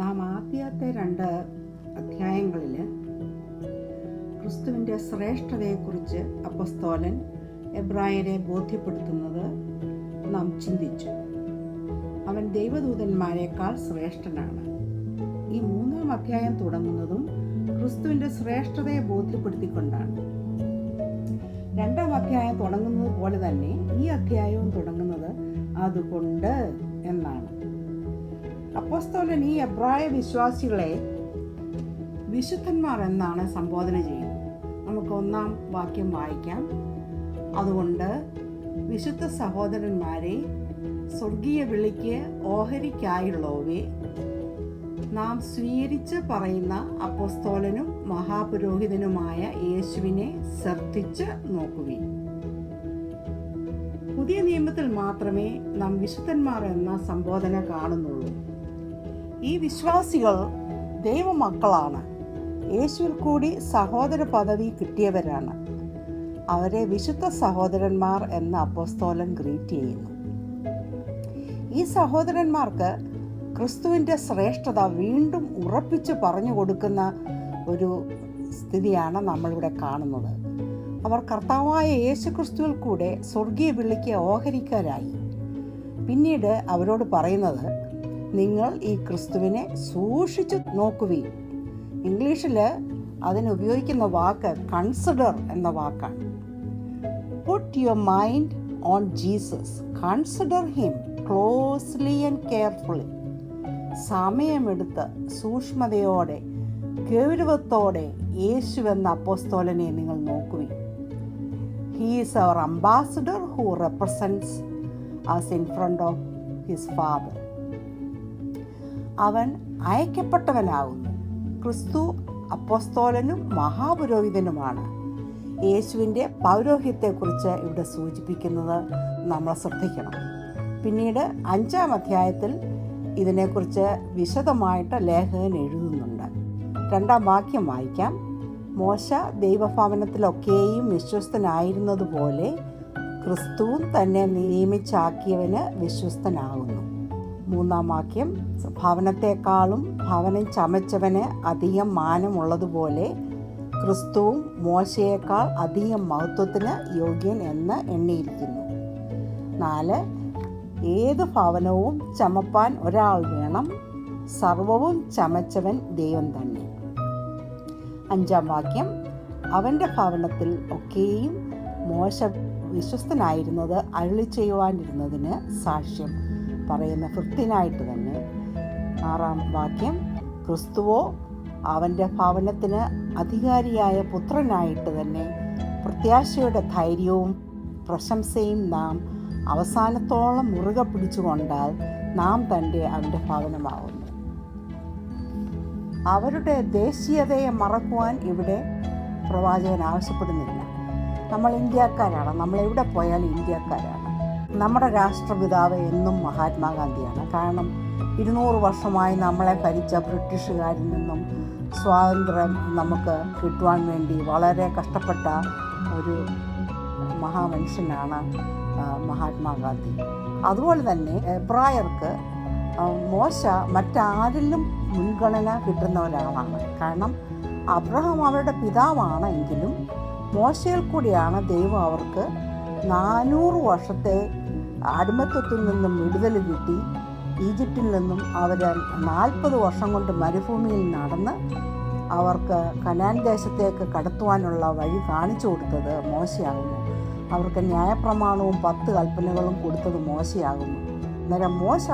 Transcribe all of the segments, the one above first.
നാം ആദ്യത്തെ 2 അധ്യായങ്ങളിൽ ക്രിസ്തുവിൻ്റെ ശ്രേഷ്ഠതയെക്കുറിച്ച് അപ്പോസ്തലൻ എബ്രായരെ ബോധ്യപ്പെടുത്തുന്നത് നാം ചിന്തിച്ചു. അവൻ ദൈവദൂതന്മാരെക്കാൾ ശ്രേഷ്ഠനാണ്. ഈ 3-ാം അധ്യായം തുടങ്ങുന്നതും ക്രിസ്തുവിൻ്റെ ശ്രേഷ്ഠതയെ ബോധ്യപ്പെടുത്തിക്കൊണ്ടാണ്. 2-ാം അധ്യായം തുടങ്ങുന്നത് പോലെ തന്നെ ഈ അധ്യായവും തുടങ്ങുന്നത് അതുകൊണ്ട് എന്നാണ്. അപ്പോസ്തലൻ ഈ എബ്രായ വിശ്വാസികളെ വിശുദ്ധന്മാർ എന്നാണ് സംബോധന ചെയ്യുന്നത്. നമുക്ക് 1-ാം വാക്യം വായിക്കാം. അതുകൊണ്ട് വിശുദ്ധ സഹോദരന്മാരെ, സ്വർഗീയ വിളിക്ക് ഓഹരിക്കായുള്ളവയെ, നാം സ്വീകരിച്ച് പറയുന്ന അപ്പോസ്തലനും മഹാപുരോഹിതനുമായ യേശുവിനെ ശ്രദ്ധിച്ച് നോക്കുകയും. പുതിയ നിയമത്തിൽ മാത്രമേ നാം വിശുദ്ധന്മാർ എന്ന സംബോധന കാണുന്നുള്ളൂ. ഈ വിശ്വാസികൾ ദൈവമക്കളാണ്. യേശുവിൽ കൂടി സഹോദര പദവി കിട്ടിയവരാണ്. അവരെ വിശുദ്ധ സഹോദരന്മാർ എന്ന അപ്പോസ്തലൻ ഗ്രീറ്റ് ചെയ്യുന്നു. ഈ സഹോദരന്മാർക്ക് ക്രിസ്തുവിൻ്റെ ശ്രേഷ്ഠത വീണ്ടും ഉറപ്പിച്ച് പറഞ്ഞു കൊടുക്കുന്ന ഒരു സ്ഥിതിയാണ് നമ്മളിവിടെ കാണുന്നത്. അവർ കർത്താവായ യേശു ക്രിസ്തുവിൽ കൂടെ സ്വർഗീയ വിളിക്ക് ഓഹരിക്കാരായി. പിന്നീട് അവരോട് പറയുന്നത്, നിങ്ങൾ ഈ ക്രിസ്തുവിനെ സൂക്ഷിച്ചു നോക്കുകയും. ഇംഗ്ലീഷിൽ അതിനുപയോഗിക്കുന്ന വാക്ക് കൺസിഡർ എന്ന വാക്കാണ്. Put your mind on Jesus, consider him closely and carefully. സമയമെടുത്ത് സൂക്ഷ്മതയോടെ ഗൗരവത്തോടെ യേശുവെന്ന അപ്പോസ്തലനെ നിങ്ങൾ നോക്കുകയും. He is our ambassador who represents us in front of his father. അവൻ അയക്കപ്പെട്ടവനാകുന്നു. ക്രിസ്തു അപ്പോസ്തലനും മഹാപുരോഹിതനുമാണ്. യേശുവിൻ്റെ പൗരോഹിത്യത്തെക്കുറിച്ച് ഇവിടെ സൂചിപ്പിക്കുന്നത് നമ്മൾ ശ്രദ്ധിക്കണം. പിന്നീട് 5-ാം അധ്യായത്തിൽ ഇതിനെക്കുറിച്ച് വിശദമായിട്ട് ലേഖകൻ എഴുതുന്നുണ്ട്. 2-ാം വാക്യം വായിക്കാം. മോശ ദൈവഭവനത്തിലൊക്കെയും വിശ്വസ്തനായിരുന്നതുപോലെ ക്രിസ്തുവും തന്നെ നിയമിച്ചാക്കിയവന് വിശ്വസ്തനാകുന്നു. 3-ാം വാക്യം, ഭവനത്തെക്കാളും ഭവനം ചമച്ചവന് അധികം മാനമുള്ളതുപോലെ ക്രിസ്തുവും മോശയേക്കാൾ അധികം മഹത്വത്തിന് യോഗ്യൻ എന്ന് എണ്ണിയിരിക്കുന്നു. 4, ഏത് ഭവനവും ചമപ്പാൻ ഒരാൾ വേണം, സർവവും ചമച്ചവൻ ദൈവം തന്നെ. 5-ാം വാക്യം, അവൻ്റെ ഭവനത്തിൽ ഒക്കെയും മോശ വിശ്വസ്തനായിരുന്നത് അരുളി ചെയ്യുവാനിരുന്നതിന് സാക്ഷ്യം പറയുന്ന ഭൃത്യനായിട്ട് തന്നെ. 6-ാം വാക്യം, ക്രിസ്തുവോ അവൻ്റെ ഭവനത്തിന് അധികാരിയായ പുത്രനായിട്ട് തന്നെ പ്രത്യാശയുടെ ധൈര്യവും പ്രശംസയും നാം അവസാനത്തോളം മുറുകെ പിടിച്ചുകൊണ്ടാൽ നാം തൻ്റെ അവൻ്റെ ഭവനമാകുന്നു. അവരുടെ ദേശീയതയെ മറക്കുവാൻ ഇവിടെ പ്രവാചകൻ ആവശ്യപ്പെടുന്നില്ല. നമ്മൾ ഇന്ത്യക്കാരാണ്. നമ്മളെവിടെ പോയാലും ഇന്ത്യക്കാരാണ്. നമ്മുടെ രാഷ്ട്രപിതാവ് എന്നും മഹാത്മാഗാന്ധിയാണ്. കാരണം 200 വർഷമായി നമ്മളെ ഭരിച്ച ബ്രിട്ടീഷുകാരിൽ നിന്നും സ്വാതന്ത്ര്യം നമുക്ക് കിട്ടുവാൻ വേണ്ടി വളരെ കഷ്ടപ്പെട്ട ഒരു മഹാമനുഷ്യനാണ് മഹാത്മാഗാന്ധി. അതുപോലെ തന്നെ എബ്രായർക്ക് മോശ മറ്റാരിലും മുൻഗണന കിട്ടുന്ന ഒരാളാണ്. കാരണം അബ്രഹാം അവരുടെ പിതാവാണ്. എങ്കിലും മോശയിൽ കൂടിയാണ് ദൈവം അവർക്ക് 400 വർഷത്തെ അടിമത്വത്തിൽ നിന്നും വിടുതൽ കിട്ടി. ഈജിപ്തിൽ നിന്നും അവർ 40 വർഷം കൊണ്ട് മരുഭൂമിയിൽ നടന്ന് അവർക്ക് കനാൻ ദേശത്തേക്ക് കടത്തുവാനുള്ള വഴി കാണിച്ചു കൊടുത്തത് മോശയാകുന്നു. അവർക്ക് ന്യായപ്രമാണവും 10 കൽപ്പനകളും കൊടുത്തത് മോശയാകുന്നു. അന്നേരം മോശ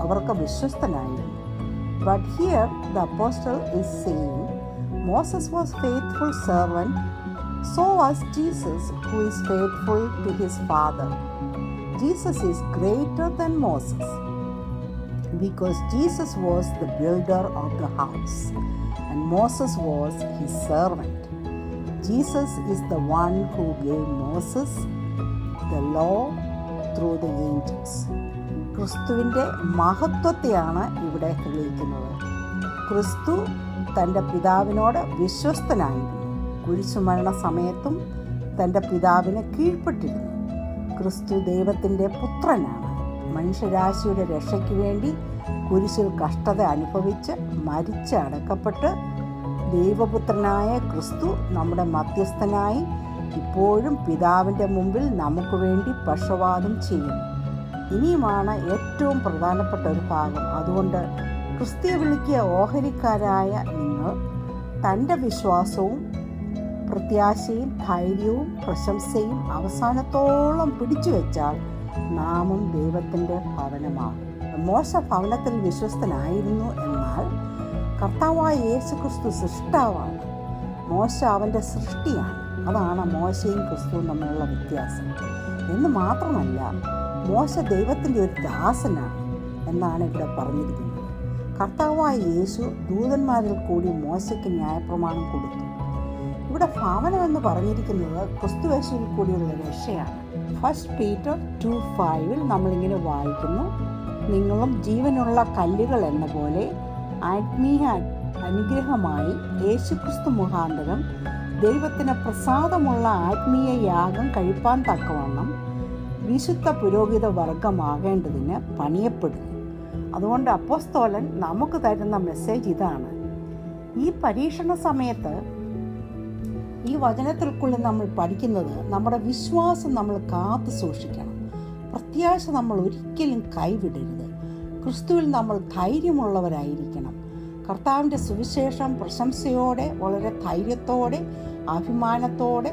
അവർക്ക് വിശ്വസ്തനായിരുന്നു. But here the apostle is saying Moses was faithful servant, so was Jesus, who is faithful to his father. Jesus is greater than Moses because Jesus was the builder of the house and Moses was his servant. Jesus is the one who gave Moses the law through the angels. ക്രിസ്തുവിൻ്റെ മഹത്വത്തെയാണ് ഇവിടെ തെളിയിക്കുന്നത്. ക്രിസ്തു തൻ്റെ പിതാവിനോട് വിശ്വസ്തനായിരുന്നു. കുരിശുമരണ സമയത്തും തൻ്റെ പിതാവിന് കീഴ്പ്പെട്ടിരുന്നു. ക്രിസ്തു ദൈവത്തിൻ്റെ പുത്രനാണ്. മനുഷ്യരാശിയുടെ രക്ഷയ്ക്ക് വേണ്ടി കുരിശിൽ കഷ്ടത അനുഭവിച്ച് മരിച്ച് അടക്കപ്പെട്ട് ദൈവപുത്രനായ ക്രിസ്തു നമ്മുടെ മധ്യസ്ഥനായി ഇപ്പോഴും പിതാവിൻ്റെ മുമ്പിൽ നമുക്ക് വേണ്ടി പക്ഷവാദം ചെയ്യുന്നു. ഇനിയുമാണ് ഏറ്റവും പ്രധാനപ്പെട്ട ഒരു ഭാഗം. അതുകൊണ്ട് ക്രിസ്തുയെ വിളിക്കിയ ഓഹരിക്കാരായ നിങ്ങൾ തൻ്റെ വിശ്വാസവും പ്രത്യാശയും ധൈര്യവും പ്രശംസയും അവസാനത്തോളം പിടിച്ചു വെച്ചാൽ നാമും ദൈവത്തിൻ്റെ ഭവനമാകും. മോശ ഭവനത്തിൽ വിശ്വസ്തനായിരുന്നു, എന്നാൽ കർത്താവായ യേശുക്രിസ്തു സൃഷ്ടാവാണ്. മോശ അവൻ്റെ സൃഷ്ടിയാണ്. അതാണ് മോശയും ക്രിസ്തുവും തമ്മിലുള്ള വ്യത്യാസം. എന്ന് മാത്രമല്ല, മോശ ദൈവത്തിൻ്റെ ഒരു ദാസനാണ് എന്നാണ് ഇവിടെ പറഞ്ഞിരിക്കുന്നത്. കർത്താവായ യേശു ദൂതന്മാരിൽ കൂടി മോശയ്ക്ക് ന്യായപ്രമാണം കൊടുത്തു. ഇവിടെ ഭവനം എന്ന് പറഞ്ഞിരിക്കുന്നത് ക്രിസ്തുയേശുവിൽ കൂടിയുള്ള രക്ഷയാണ്. 1 Peter 2:5 നമ്മളിങ്ങനെ വായിക്കുന്നു: നിങ്ങളും ജീവനുള്ള കല്ലുകൾ എന്ന പോലെ ആത്മീയ അനുഗ്രഹമായി യേശുക്രിസ്തു മുഖാന്തരം ദൈവത്തിന് പ്രസാദമുള്ള ആത്മീയ യാഗം കഴിപ്പാൻ തക്കവണ്ണം വിശുദ്ധ പുരോഹിത വർഗമാകേണ്ടതിന് പണിയപ്പെടുന്നു. അതുകൊണ്ട് അപ്പോസ്തലൻ നമുക്ക് തരുന്ന മെസ്സേജ് ഇതാണ്: ഈ പരീക്ഷണ സമയത്ത് ഈ വചനത്തിൽക്കുള്ള നമ്മൾ പഠിക്കുന്നത് നമ്മുടെ വിശ്വാസം നമ്മൾ കാത്തു സൂക്ഷിക്കണം. പ്രത്യാശ നമ്മൾ ഒരിക്കലും കൈവിടരുത്. ക്രിസ്തുവിൽ നമ്മൾ ധൈര്യമുള്ളവരായിരിക്കണം. കർത്താവിൻ്റെ സുവിശേഷം പ്രശംസയോടെ, വളരെ ധൈര്യത്തോടെ, അഭിമാനത്തോടെ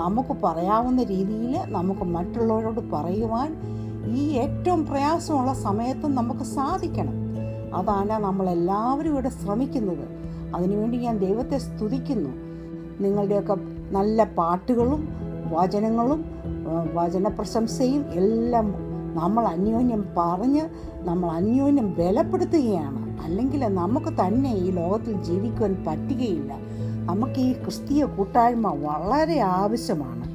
നമുക്ക് പറയാവുന്ന രീതിയിൽ നമുക്ക് മറ്റുള്ളവരോട് പറയുവാൻ ഈ ഏറ്റവും പ്രയാസമുള്ള സമയത്തും നമുക്ക് സാധിക്കണം. അതാണ് നമ്മളെല്ലാവരും ഇവിടെ ശ്രമിക്കുന്നത്. അതിനുവേണ്ടി ഞാൻ ദൈവത്തെ സ്തുതിക്കുന്നു. നിങ്ങളുടെയൊക്കെ നല്ല പാട്ടുകളും വചനങ്ങളും വചനപ്രശംസയും എല്ലാം നമ്മൾ അന്യോന്യം പറഞ്ഞ് നമ്മൾ അന്യോന്യം ബലപ്പെടുത്തുകയാണ്. അല്ലെങ്കിൽ നമുക്ക് തന്നെ ഈ ലോകത്തിൽ ജീവിക്കുവാൻ പറ്റുകയില്ല. നമുക്ക് ഈ ക്രിസ്തീയ കൂട്ടായ്മ വളരെ ആവശ്യമാണ്.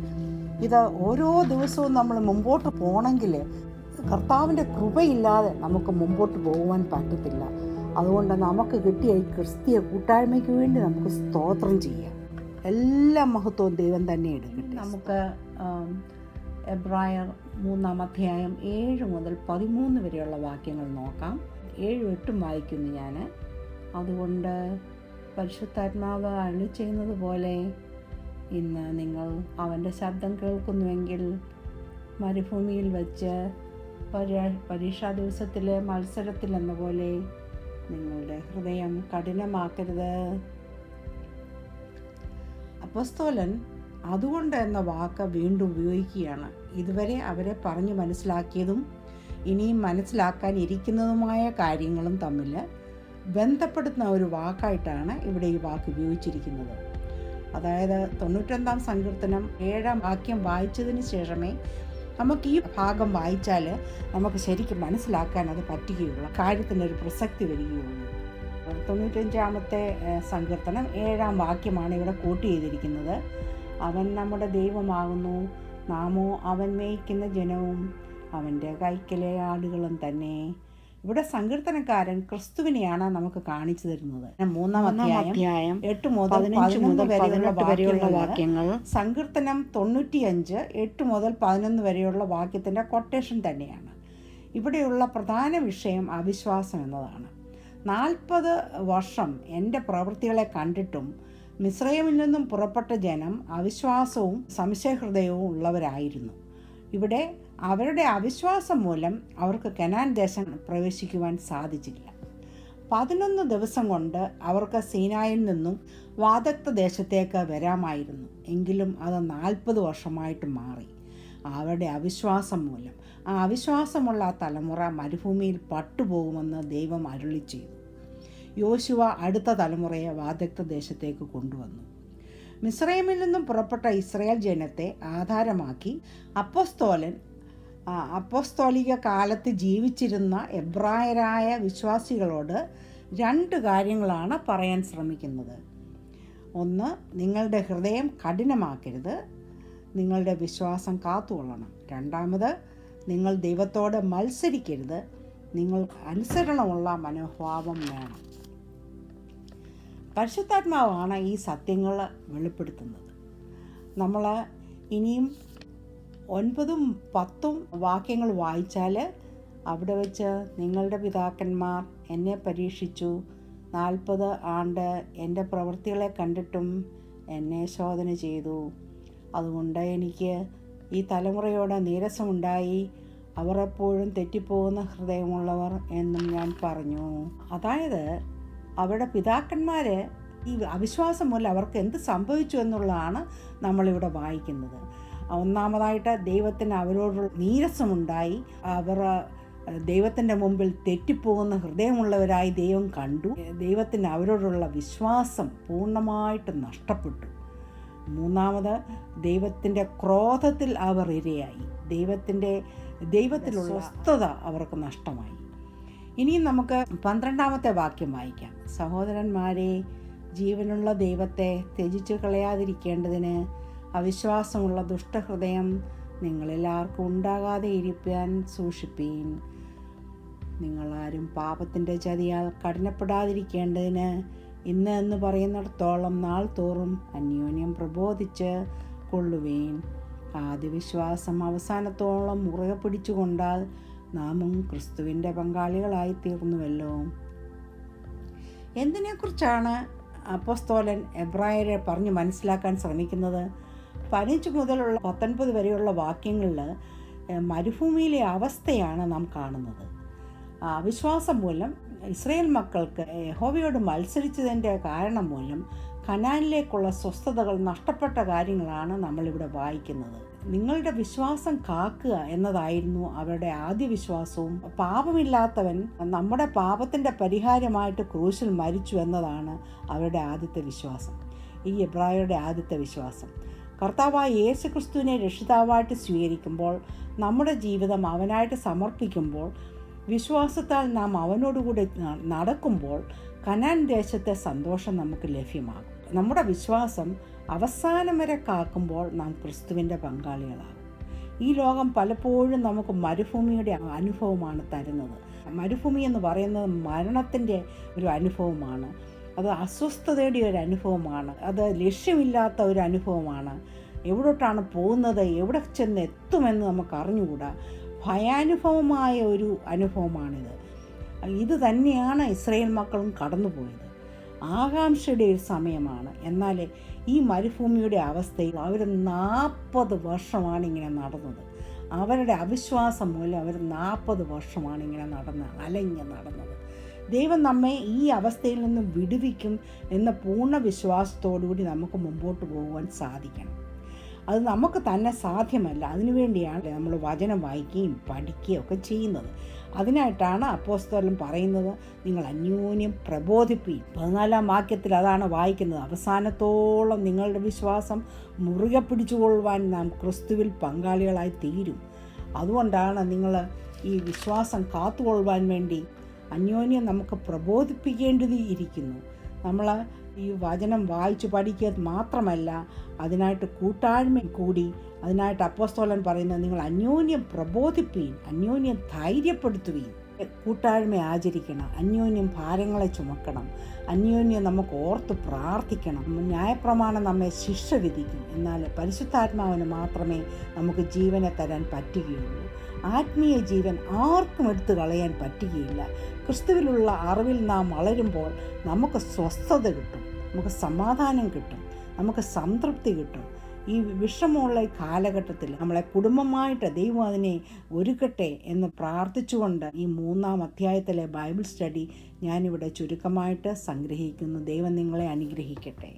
ഇത് ഓരോ ദിവസവും നമ്മൾ മുമ്പോട്ട് പോകണമെങ്കിൽ കർത്താവിൻ്റെ കൃപയില്ലാതെ നമുക്ക് മുമ്പോട്ട് പോകുവാൻ പറ്റത്തില്ല. അതുകൊണ്ട് നമുക്ക് കിട്ടിയ ഈ ക്രിസ്തീയ കൂട്ടായ്മയ്ക്ക് വേണ്ടി നമുക്ക് സ്തോത്രം ചെയ്യാം. എല്ലാ മഹത്വവും ദൈവം തന്നെ എടുക്കട്ടെ. നമുക്ക് എബ്രായർ 3-ാം അധ്യായം 7 മുതൽ 13 വരെയുള്ള വാക്യങ്ങൾ നോക്കാം. 7-8 വായിക്കുന്നു ഞാൻ. അതുകൊണ്ട് പരിശുദ്ധാത്മാവ് അരുളി ചെയ്യുന്നത് പോലെ ഇന്ന് നിങ്ങൾ അവൻ്റെ ശബ്ദം കേൾക്കുന്നുവെങ്കിൽ മരുഭൂമിയിൽ വച്ച് പരീക്ഷാ ദിവസത്തിലെ മത്സരത്തിലെന്ന പോലെ നിങ്ങളുടെ ഹൃദയം കഠിനമാക്കരുത്. അപ്പോസ്തലൻ അതുകൊണ്ട് എന്ന വാക്ക് വീണ്ടും ഉപയോഗിക്കുകയാണ്. ഇതുവരെ അവരെ പറഞ്ഞു മനസ്സിലാക്കിയതും ഇനിയും മനസ്സിലാക്കാൻ ഇരിക്കുന്നതുമായ കാര്യങ്ങളും തമ്മിൽ ബന്ധപ്പെടുത്തുന്ന ഒരു വാക്കായിട്ടാണ് ഇവിടെ ഈ വാക്ക് ഉപയോഗിച്ചിരിക്കുന്നത്. അതായത് 91-ാം സങ്കീർത്തനം 7-ാം വാക്യം വായിച്ചതിന് ശേഷമേ നമുക്ക് ഈ ഭാഗം വായിച്ചാൽ നമുക്ക് ശരിക്കും മനസ്സിലാക്കാൻ അത് പറ്റുകയുള്ളൂ, കാര്യത്തിനൊരു പ്രസക്തി വരികയുള്ളൂ. 95-ാമത്തെ സങ്കീർത്തനം 7-ാം വാക്യമാണ് ഇവിടെ കോട്ട് ചെയ്തിരിക്കുന്നത്. അവൻ നമ്മുടെ ദൈവമാകുന്നു, നാമോ അവൻ മേയ്ക്കുന്ന ജനവും അവൻ്റെ കൈക്കലെ ആടുകളും തന്നെ. ഇവിടെ സങ്കീർത്തനക്കാരൻ ക്രിസ്തുവിനെയാണ് നമുക്ക് കാണിച്ചു തരുന്നത്. 3-ാം അധ്യായം 8 മുതൽ 11 വരെയുള്ള വാക്യങ്ങൾ സങ്കീർത്തനം 95 8 മുതൽ 11 വരെയുള്ള വാക്യത്തിൻ്റെ കൊട്ടേഷൻ തന്നെയാണ്. ഇവിടെയുള്ള പ്രധാന വിഷയം അവിശ്വാസം എന്നതാണ്. 40 വർഷം എൻ്റെ പ്രവൃത്തികളെ കണ്ടിട്ടും മിസ്രയീമിൽ നിന്നും പുറപ്പെട്ട ജനം അവിശ്വാസവും സംശയഹൃദയവും ഉള്ളവരായിരുന്നു. ഇവിടെ അവരുടെ അവിശ്വാസം മൂലം അവർക്ക് കനാൻ ദേശം പ്രവേശിക്കുവാൻ സാധിച്ചില്ല. 11 ദിവസം കൊണ്ട് അവർക്ക് സീനായിൽ നിന്നും വാഗ്ദത്ത ദേശത്തേക്ക് വരാമായിരുന്നു. എങ്കിലും അത് 40 വർഷമായിട്ട് മാറി. അവരുടെ അവിശ്വാസം മൂലം ആ അവിശ്വാസമുള്ള തലമുറ മരുഭൂമിയിൽ പട്ടുപോകുമെന്ന് ദൈവം അരുളി ചെയ്തു. യോശുവ അടുത്ത തലമുറയെ വാഗ്ദത്ത ദേശത്തേക്ക് കൊണ്ടുവന്നു. മിസ്രയീമിൽ നിന്നും പുറപ്പെട്ട ഇസ്രായേൽ ജനത്തെ ആധാരമാക്കി അപ്പോസ്തോലിക കാലത്ത് ജീവിച്ചിരുന്ന എബ്രായരായ വിശ്വാസികളോട് 2 കാര്യങ്ങളാണ് പറയാൻ ശ്രമിക്കുന്നത്. ഒന്ന്, നിങ്ങളുടെ ഹൃദയം കഠിനമാക്കരുത്, നിങ്ങളുടെ വിശ്വാസം കാത്തുകൊള്ളണം. രണ്ടാമത്, നിങ്ങൾ ദൈവത്തോട് മത്സരിക്കരുത്, നിങ്ങൾക്ക് അനുസരണമുള്ള മനോഭാവം വേണം. പരിശുദ്ധാത്മാവാണ് ഈ സത്യങ്ങൾ വെളിപ്പെടുത്തുന്നത്. നമ്മൾ ഇനിയും 9-ഉം 10-ഉം വാക്യങ്ങൾ വായിച്ചാൽ അവിടെ വെച്ച് നിങ്ങളുടെ പിതാക്കന്മാർ എന്നെ പരീക്ഷിച്ചു. 40 ആണ്ട് എൻ്റെ പ്രവൃത്തികളെ കണ്ടിട്ടും എന്നെ ശോധന ചെയ്തു. അതുകൊണ്ട് എനിക്ക് ഈ തലമുറയോട് നീരസമുണ്ടായി. അവർ എപ്പോഴും തെറ്റിപ്പോകുന്ന ഹൃദയമുള്ളവർ എന്നും ഞാൻ പറഞ്ഞു. അതായത് അവരുടെ പിതാക്കന്മാർ ഈ അവിശ്വാസം മൂലം അവർക്ക് എന്ത് സംഭവിച്ചു എന്നുള്ളതാണ് നമ്മളിവിടെ വായിക്കുന്നത്. ഒന്നാമതായിട്ട് ദൈവത്തിന് അവരോടുള്ള നീരസമുണ്ടായി. അവർ ദൈവത്തിൻ്റെ മുമ്പിൽ തെറ്റിപ്പോകുന്ന ഹൃദയമുള്ളവരായി ദൈവം കണ്ടു. ദൈവത്തിന് അവരോടുള്ള വിശ്വാസം പൂർണ്ണമായിട്ട് നഷ്ടപ്പെട്ടു. മൂന്നാമത് ദൈവത്തിൻ്റെ ക്രോധത്തിൽ അവർ ഇരയായി. ദൈവത്തിലുള്ള സ്വസ്ഥത അവർക്ക് നഷ്ടമായി. ഇനിയും നമുക്ക് 12-ാമത്തെ വാക്യം വായിക്കാം. സഹോദരന്മാരെ, ജീവനുള്ള ദൈവത്തെ ത്യജിച്ചു കളയാതിരിക്കേണ്ടതിന് അവിശ്വാസമുള്ള ദുഷ്ടഹൃദയം നിങ്ങളെല്ലാവർക്കും ഉണ്ടാകാതെ ഇരിപ്പാൻ സൂക്ഷിപ്പീൻ. നിങ്ങളാരും പാപത്തിൻ്റെ ചതിയാൽ കഠിനപ്പെടാതിരിക്കേണ്ടതിന് ഇന്ന് എന്ന് പറയുന്നിടത്തോളം നാൾ തോറും അന്യോന്യം പ്രബോധിച്ച് കൊള്ളുവീൻ. ആദ്യ വിശ്വാസം അവസാനത്തോളം മുറുകെ പിടിച്ചുകൊണ്ടാൽ നാമും ക്രിസ്തുവിൻ്റെ പങ്കാളികളായി തീർന്നുവല്ലോ. എന്തിനെക്കുറിച്ചാണ് അപ്പോസ്തലൻ എബ്രായരെ പറഞ്ഞ് മനസ്സിലാക്കാൻ ശ്രമിക്കുന്നത്? 15 മുതലുള്ള 19 വരെയുള്ള വാക്യങ്ങളിൽ മരുഭൂമിയിലെ അവസ്ഥയാണ് നാം കാണുന്നത്. അവിശ്വാസം മൂലം ഇസ്രായേൽ മക്കൾക്ക് യഹോവയോട് മത്സരിച്ചതിൻ്റെ കാരണം മൂലം കനാനിലേക്കുള്ള സ്വസ്ഥതകൾ നഷ്ടപ്പെട്ട കാര്യങ്ങളാണ് നമ്മളിവിടെ വായിക്കുന്നത്. നിങ്ങളുടെ വിശ്വാസം കാക്കുക എന്നതായിരുന്നു അവരുടെ ആദ്യ വിശ്വാസവും. പാപമില്ലാത്തവൻ നമ്മുടെ പാപത്തിൻ്റെ പരിഹാരമായിട്ട് ക്രൂശിൽ മരിച്ചു എന്നതാണ് അവരുടെ ആദ്യത്തെ വിശ്വാസം. ഈ എബ്രായരുടെ ആദ്യത്തെ വിശ്വാസം. കർത്താവായ യേശു ക്രിസ്തുവിനെ രക്ഷിതാവായിട്ട് സ്വീകരിക്കുമ്പോൾ, നമ്മുടെ ജീവിതം അവനായിട്ട് സമർപ്പിക്കുമ്പോൾ, വിശ്വാസത്താൽ നാം അവനോടുകൂടി നടക്കുമ്പോൾ കനാൻ ദേശത്തെ സന്തോഷം നമുക്ക് ലഭ്യമാകും. നമ്മുടെ വിശ്വാസം അവസാനം വരെ കാക്കുമ്പോൾ നാം ക്രിസ്തുവിൻ്റെ പങ്കാളികളാകും. ഈ ലോകം പലപ്പോഴും നമുക്ക് മരുഭൂമിയുടെ അനുഭവമാണ് തരുന്നത്. മരുഭൂമി എന്ന് പറയുന്നത് മരണത്തിൻ്റെ ഒരു അനുഭവമാണ്. അത് അസ്വസ്ഥതയുടെ ഒരു അനുഭവമാണ്. അത് ലക്ഷ്യമില്ലാത്ത ഒരു അനുഭവമാണ്. എവിടോട്ടാണ് പോകുന്നത്, എവിടെ ചെന്ന് എത്തുമെന്ന് നമുക്ക് അറിഞ്ഞുകൂടാ. ഭയാനുഭവമായ ഒരു അനുഭവമാണിത്. ഇത് തന്നെയാണ് ഇസ്രായേൽ മക്കളും കടന്നുപോയത്. ആകാംക്ഷയുടെ ഒരു സമയമാണ്. എന്നാൽ ഈ മരുഭൂമിയുടെ അവസ്ഥയിൽ അവർ 40 വർഷമാണ് ഇങ്ങനെ നടന്നത്. അവരുടെ അവിശ്വാസം മൂലം അവർ 40 വർഷമാണ് ഇങ്ങനെ അലഞ്ഞ് നടന്നത്. ദൈവം നമ്മെ ഈ അവസ്ഥയിൽ നിന്ന് വിടുവിക്കും എന്ന പൂർണ്ണ വിശ്വാസത്തോടുകൂടി നമുക്ക് മുമ്പോട്ട് പോകുവാൻ സാധിക്കണം. അത് നമുക്ക് തന്നെ സാധ്യമല്ല. അതിനുവേണ്ടിയാണ് നമ്മൾ വചനം വായിക്കുകയും പഠിക്കുകയും ഒക്കെ ചെയ്യുന്നത്. അതിനായിട്ടാണ് അപ്പോസ്തലൻ പറയുന്നത്, നിങ്ങൾ അന്യോന്യം പ്രബോധിപ്പീൻ. 14-ാം വാക്യത്തിൽ അതാണ് വായിക്കുന്നത്. അവസാനത്തോളം നിങ്ങളുടെ വിശ്വാസം മുറുകെ പിടിച്ചുകൊള്ളുവാൻ നാം ക്രിസ്തുവിൽ പങ്കാളികളായി തീരും. അതുകൊണ്ടാണ് നിങ്ങൾ ഈ വിശ്വാസം കാത്തുകൊള്ളുവാൻ വേണ്ടി അന്യോന്യം നമുക്ക് പ്രബോധിപ്പിക്കേണ്ടത് ഇരിക്കുന്നു. നമ്മൾ ഈ വചനം വായിച്ചു പഠിക്കുക മാത്രമല്ല, അതിനായിട്ട് കൂട്ടായ്മ കൂടി. അതിനായിട്ട് അപ്പോസ്തലൻ പറയുന്നത്, നിങ്ങൾ അന്യോന്യം പ്രബോധിപ്പീൻ, അന്യോന്യം ധൈര്യപ്പെടുത്തുവീൻ. കൂട്ടായ്മ ആചരിക്കണം, അന്യോന്യം ഭാരങ്ങളെ ചുമക്കണം, അന്യോന്യം നമുക്ക് ഓർത്ത് പ്രാർത്ഥിക്കണം. ന്യായപ്രമാണം നമ്മെ ശിക്ഷ വിധിക്കും, എന്നാൽ പരിശുദ്ധാത്മാവിന് മാത്രമേ നമുക്ക് ജീവനെ തരാൻ പറ്റുകയുള്ളൂ. ആത്മീയ ജീവൻ ആർക്കും എടുത്തു കളയാൻ പറ്റുകയില്ല. ക്രിസ്തുവിലുള്ള അറിവിൽ നാം വളരുമ്പോൾ നമുക്ക് സ്വസ്ഥത കിട്ടും, നമുക്ക് സമാധാനം കിട്ടും, നമുക്ക് സംതൃപ്തി കിട്ടും. ഈ വിഷമമുള്ള കാലഘട്ടത്തിൽ നമ്മളെ കുടുംബമായിട്ട് ദൈവം അതിനെ ഒരുക്കട്ടെ എന്ന് പ്രാർത്ഥിച്ചുകൊണ്ട് ഈ 3-ാം അധ്യായത്തിലെ ബൈബിൾ സ്റ്റഡി ഞാനിവിടെ ചുരുക്കമായിട്ട് സംഗ്രഹിക്കുന്നു. ദൈവം നിങ്ങളെ അനുഗ്രഹിക്കട്ടെ.